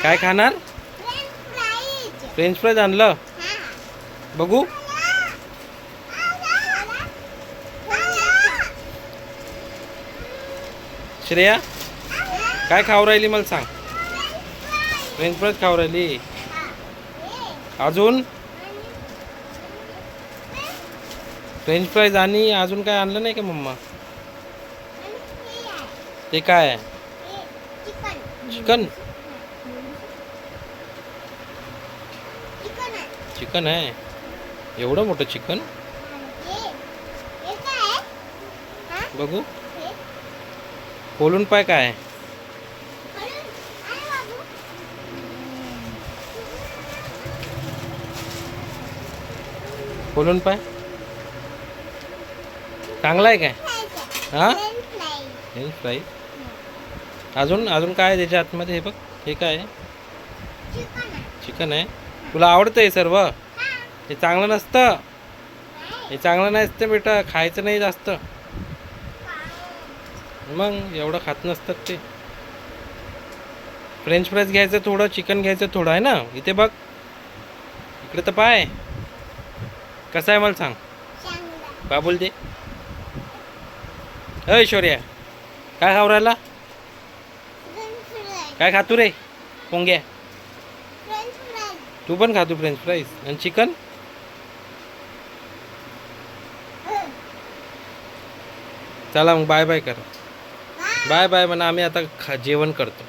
काय खाणार? French fries आणलं. बघू. श्रेया काय खाऊ राहिली मला सांग. फ्रेंच फ्राईज खाऊ राहिली. अजून फ्रेंच फ्राईज आणि अजून काय आणलं नाही का मम्मा? ते काय आहे? चिकन. चिकन आहे. एवढं मोठं चिकन. बघू. खोलून पाय काय आहे. खोलून पाय. चांगला आहे काय? हा फ्रेंच फ्राईज. अजून अजून काय आहे त्याच्या आतमध्ये? हे बघ. हे काय आहे? चिकन आहे. तुला आवडतं हे सर्व? हे चांगलं नसतं. हे चांगलं नसतं बेटा. खायचं नाही जास्त. मग एवढं खात नसतात ते. फ्रेंच फ्राईज घ्यायचं थोडं, चिकन घ्यायचं थोडं, आहे ना. इथे बघ. इकडे तर पाय. कसं आहे मला सांग. बाबूल दे. अय शौर्या काय खाऊ राहिला? काय खातू रे पोंग्या? तू पण खातो फ्रेंच फ्राईज आणि चिकन? चला मग बाय बाय कर. बाय बाय म्हणा. आम्ही आता जेवण करतो.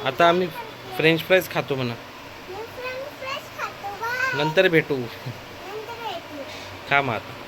आता आम्ही फ्रेंच फ्राईज खातो म्हणा. नंतर भेटू. खा मग आता.